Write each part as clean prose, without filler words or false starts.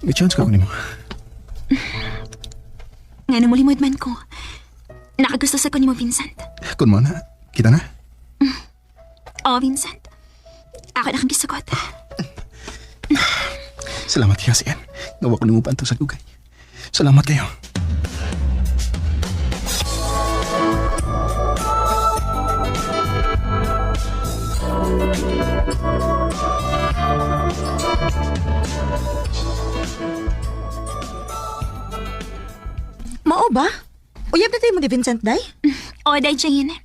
May chance ka ko nimo. Nga namulimod man ko. Nakagusto sa ko ni mo, Vincent. Kun mo na, kita na. Oo, Vincent. Ako na kang gisugot. Salamat kayo, Sian. Nawa ko nimo pa sa dugay. Salamat kayo. Mao ba? Uyab na tayo mo ni Vincent, day? Oo, day, Jane.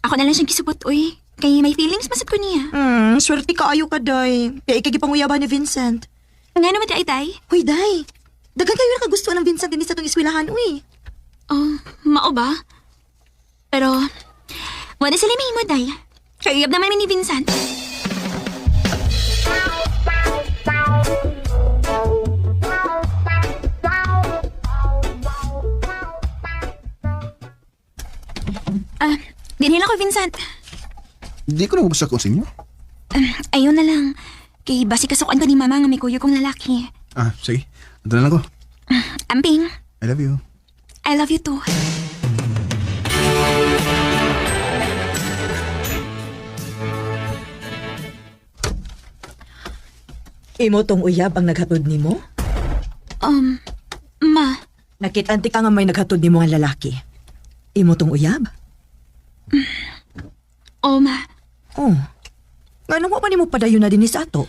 Ako na lang siyang gisubot, uy. Kaya may feelings masad ko niya. Swerte ka ayo ka, day. Kaya ikagipanguyaban ni Vincent. Nga naman, day. Uy, day. Dagan kayo na kagustuhan ng Vincent din sa itong eskwelahan, uy. Oh, mao ba? Pero, wala sila may mo, day. Kaya uyab naman ni Vincent. Dinhila ko, Vincent. Di ko na mabasa ko sa inyo. Ayun na lang. Kay basi kasukan ko ni mama nga may kuyo kong lalaki. Sige. Ito na lang ko. Amping, I love you. I love you too. Imo tong uyab ang naghatod nimo? Ma, Nakitanti ka nga may naghatod nimo nga lalaki. Imo tong uyab? ma. Oh. Ngano mo pa nimo padayon na din sa ato?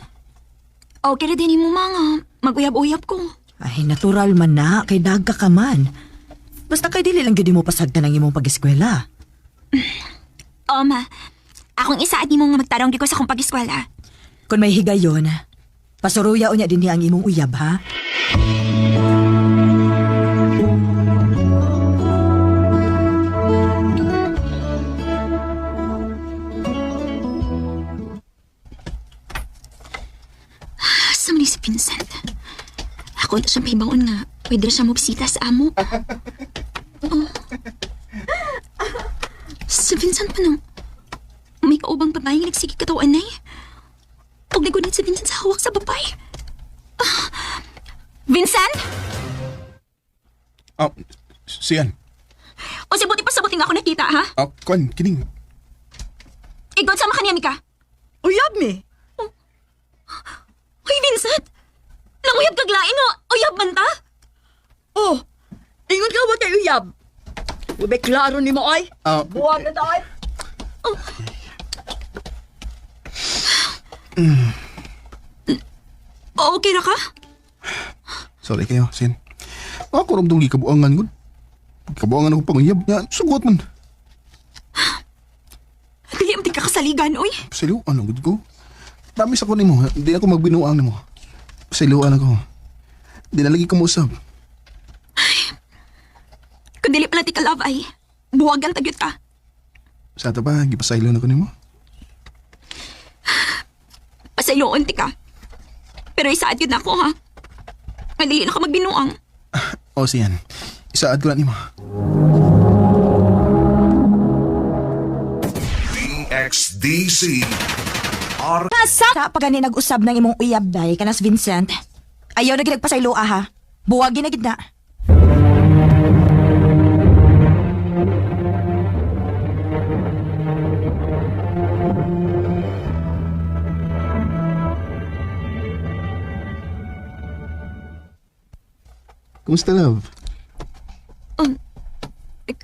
Okay na din mo mga. Mag-uyab-uyab ko. Ay, natural man na. Kay dagka ka man. Basta kay dili lang gyud mo pasagdan ang imong pag-eskwela. Ma. Akong isa at mo nga magtarong di ko sa kong pag-eskwela. Kung may higayon, pasuruya unya din ang imong uyab, ha? Asa man ni si Vincent? Ako na siyang pahibaon nga. Pwede na siya mabisita sa amo. Si Vincent pa no? May kaubang babae nga nagsige katawan na eh. Huwag nagunit si Vincent sa hawak sa babae. Vincent? Sian. O si buti pa sa buting ako nakita, ha? Kwan, kining. Ikaw sama kanya, Mika. Uyab mi? Hoy, Vincent! Nanguyab kaglain o uyab man ta? Oh, ingon ka ba kay uyab? Ube klaro ni mo ay. Buwag na tayo. Okay na ka? Sorry kayo, Sian. Ako ram itong gikabuangan ko. Kabuangan ako panguyab niya. Sugot man. Dili mo di ka kasaligan, oy. Saliw, ano good ko? Promise ako nimo, hindi ako magbinuang nimo. Saliwan ako. Di na lagi kumusap. Kung dili pala ti ka love ay, buwagan tagyot ka. Sa ito pa, gipasaylo na ko nimo. Pasayloon ti ka. Pero isaad yun ako, ha? Madili na ka magbinuang. O Sian, isaad ko na nimo. DXDC Sa pagani nag-usab ng imong uyab day kanas Vincent. Ayaw na gid nagpasayloa, ha? Buwag na gid na. Kumusta, love?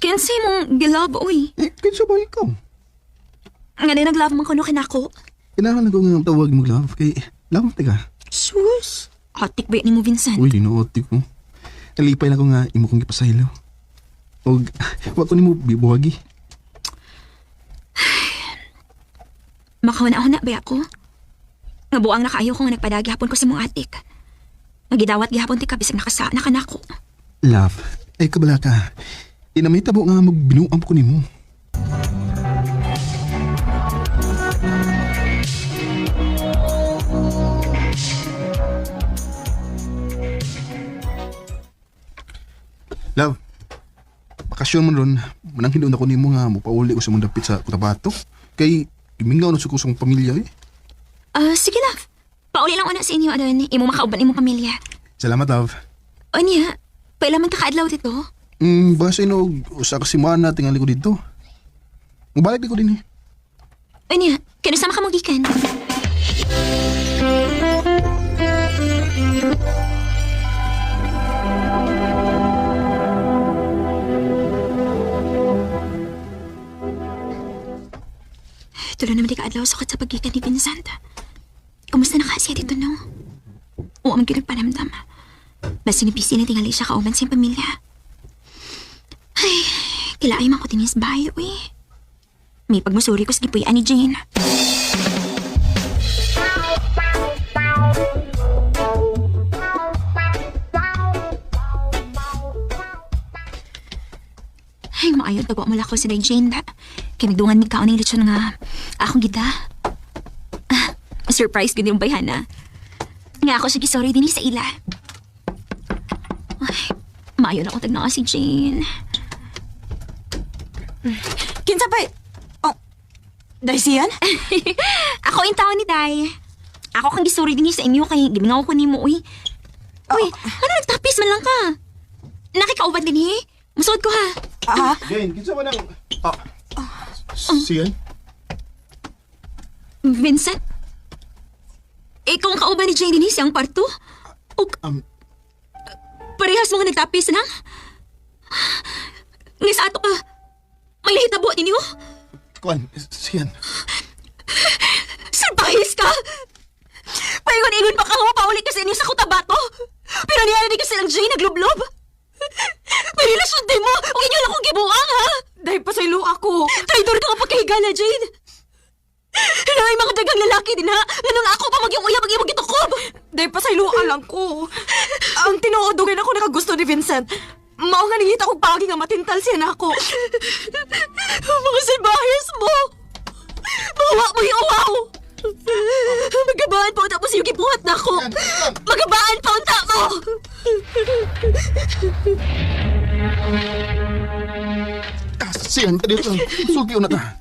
Kinsay mong gilab, oy. Kinsa ba ikaw? Nga din nag-love man ko no kinako. Kailangan ko nga tawag mo, love. Kay, love, teka. Sus! Hatik ba ni mo, Vincent? Uy, dinuotik ko. Nalipay na ko nga imo kong gipasaylo. O, wag ko nimo bibuhagi. Makauna-una ba ako? Nga buang na kaayo ko nga nagpadagi hapon ko sa mong atik. Nagidawat gihapon ti ka bisag nakasa na kanako. Love, ay kabala ka. Inamay tabo nga magbinuang ko nimo. Love, bakasyon man ron, manang hindoon ako nimo nga mupauli ko sa mong dapit sa Cotabato. Kay, imingaw na sa kusong pamilya eh. Sige love. Pauli lang una sa inyo adon. Imo makauban imo pamilya. Salamat, love. O niya, pailaman ka kaadlaw dito? Basta usa ka semana tingali ko dito. Mabalik di ko din eh. O niya, kinasama ka mong gikan? Tulo naman di ka adlaw sukat sa paggikan ni Vincent. Kumusta na ka siya dito, no? Oo, man ginag panamdam. Basta nipisi na tingali siya kauban sa pamilya. Ay, kilaay man ko tinis bayo eh. May pagmasuri ko sa gipuyan ni Jane. Ay, maayod tago mo lako si Jane da. Kinagdungan mi kaon ng lechon nga akong gida. Surprise gud yung bayhana. Nga ako sige sorry din sa ila. Ay, maayo na akong tagna si Jane. Kinsa pa? Oh, dahil siyan? Ako yung tao ni Day. Ako kang gisuri din sa inyo kay gibingaw ko nimo uy. Uy, ano nagtapis man lang ka? Nakikauban din eh. Musod ko ha. Ah, Jane, kinsa man ang... Siyan? Vincent? Ikaw ang kauban ni Jane din siyang parto? O parehas mga nagtapis lang? Nga sa ato ka, may nahitabo din niyo? Kuan, siyan. Surprise ka! Paingon-ingon pa ka nga paulit ka sa inyo sa kutabato. Pero niya na ka silang Jane naglublob. May relasyon din mo! Huwag inyo lang kong gibuang, ha? dahil pasaylo ako. Traidor ka nga pagkahigala, Jane! May mga dagang lalaki din, ha? Ganun ako pa magyong uya, mag-ibog itukob! Dahil pasaylo lang ko. Ang tinuodugin ako nakagusto ni Vincent. Mao nga ningita kong pagi nga matintal siya na ako. Mga salbahis mo! Bawa mo yung uwaw! Magabaan pa tapos yung gibuhat na ako! Magabaan pa unta mo! Siyan, ka dito. Sulti na ka.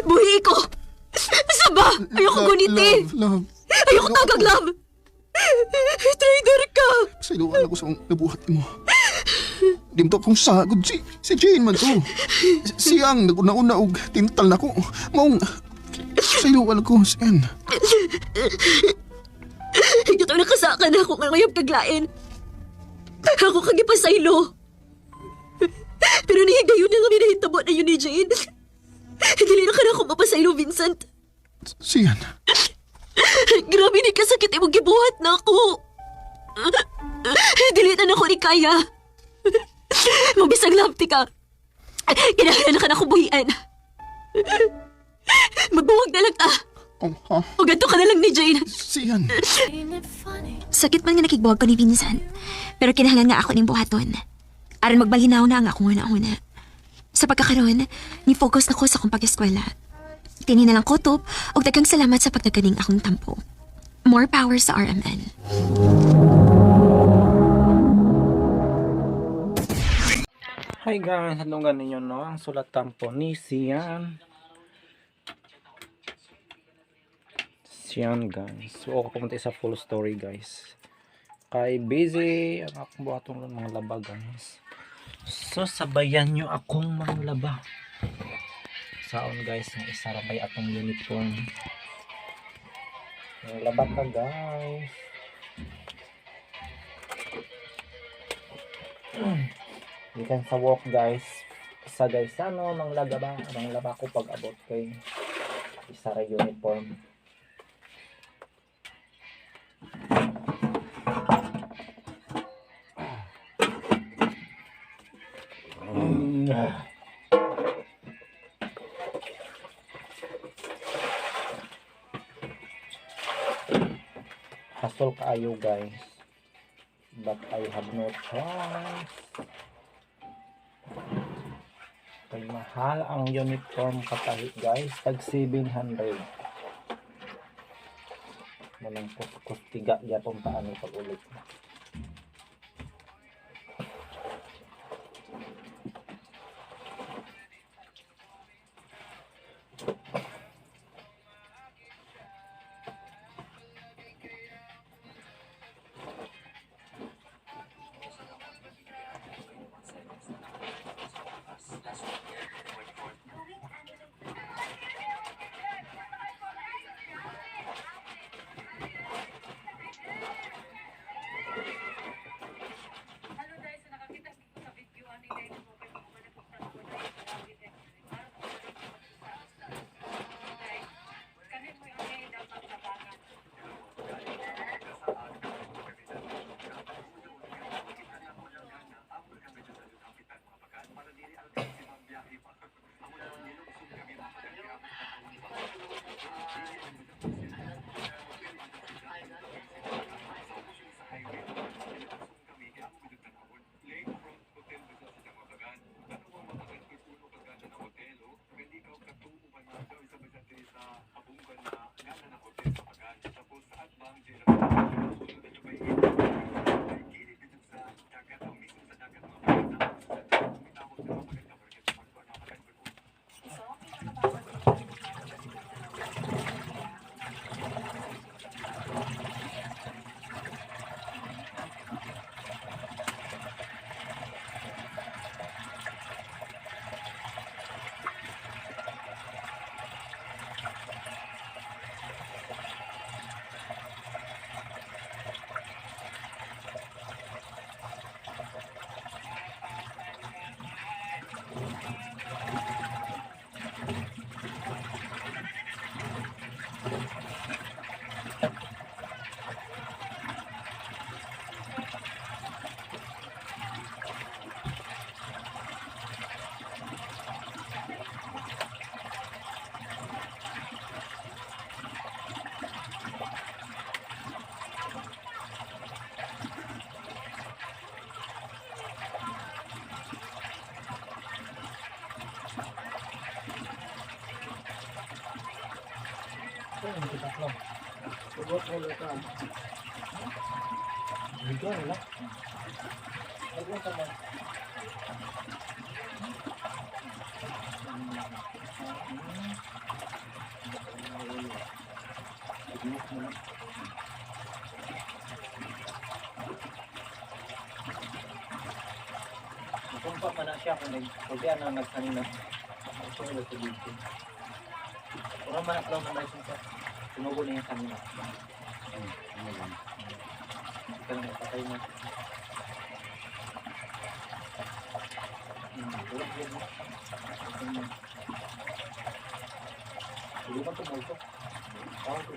Buhi ko! Saba! Ayoko gunitin! Love. Ayoko tagag, love! Traidor ka! Sayluan ako sa mga nabuhat mo. Di mo to akong sagod. Si Jane man to. Siyang naguna-una og tintal na ko. Maong... Sayluan ako, siyan. Ito nakasakan ako nga ngayong kaglain. Ako kagipasaylo. Pero nihigayon na nga minahitabo na yun ni Jane. Dili na ka na ako mapasaylo, Vincent. Siyan. Grabe ni kasakit imong gibuhat na ako. Dili na ako ni kaya. Mabisang lamti ka. Kinahanglan na ka na akong buhian. Magbuwag na lang ta. Oh, ha? O ganito ka na lang ni Jane. Siyan. Sakit man nga nakigbuwag ko ni Vincent. Pero kinahanglan nga ako ning buhaton. Aron magbalhinaw na ang akong una-una. Sa pagkakaroon, ni-focus na ko sa akong pag-eskwela. Tini na lang kutob o daghang salamat sa pagkagaling akong tampo. More power sa RMN. Hi guys, hanungan ninyo no, ang sulat tampo ni Sian. Sian guys. So ako pumunta sa full story guys. Kay busy ang akong buhatong ng mga laba guys. So sabayan nyo akong mga laba. Saon guys, ng isarabay atong uniform. Mga laba ka guys. Ikan sa walk guys. Isa guys ano, mga laba ko pag abot kay isara uniform. Hasol kaayo guys, but I have no choice. Kay mahal ang uniform katahi guys, tag 700. Manang kustiga gyapon paano pag ulit. Hindi kita lang. Sugot ulit ka. Hindi wala. Huwag ka man. Nakumpa pa na siya kung nagpagyan na nagkanina. Ito nila sa dito. Kurang manak lang ng license siya. Sinugo na yung kanina. Hindi ka lang napatay na. Tulog yun mo. Hindi ba ito mo ito? Tawag ko.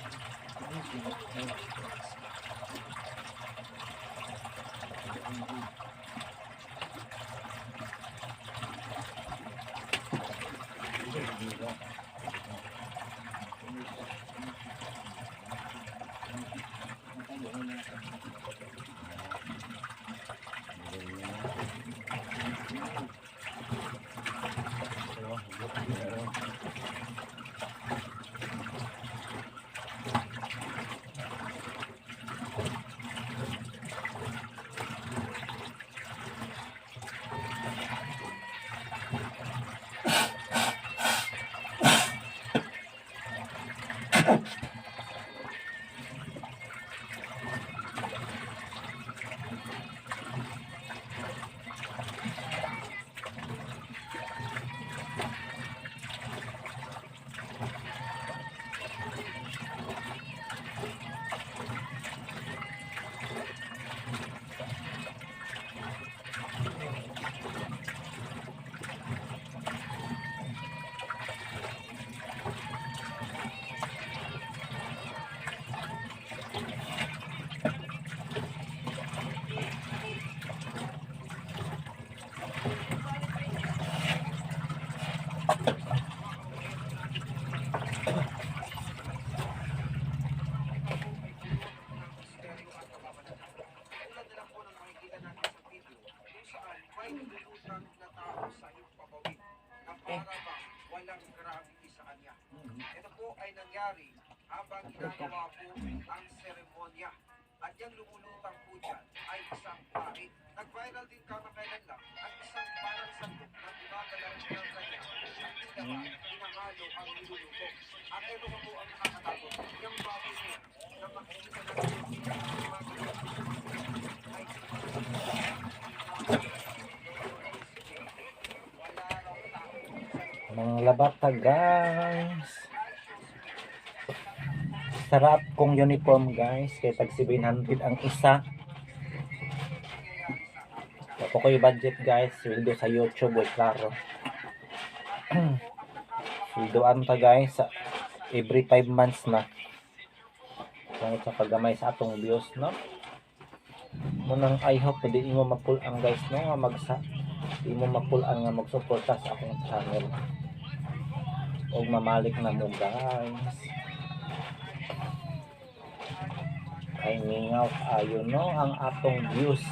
Walang gravity sa kanya. Ito po ay nangyari habang ginagawa po ang seremonya. At yung lumulutang po dyan ay isang pari. Nag-viral din kamakailan lang ang isang parang sandok na gumagalaw ng kanya. At tila ba, pinahalo ang niluluto. At ito pa po ang nakakatakot. Yung bagay niya na makikita natin gumagalaw ay Mga labata guys. Sarap kong uniform guys. Kaya tag 700 ang isa. Ako ko yung budget guys. Sweldo sa YouTube. Way klaro. Sweldoan ta guys. Every 5 months na. Kahit sa pagamay sa atong views no. Munang I hope hindi mo mapulang guys no. Nga magsa. Hindi mo mapulaan nga magsuporta sa akong channel. Og mamalik na mo guys. Ay mingaw ayo no ang atong views.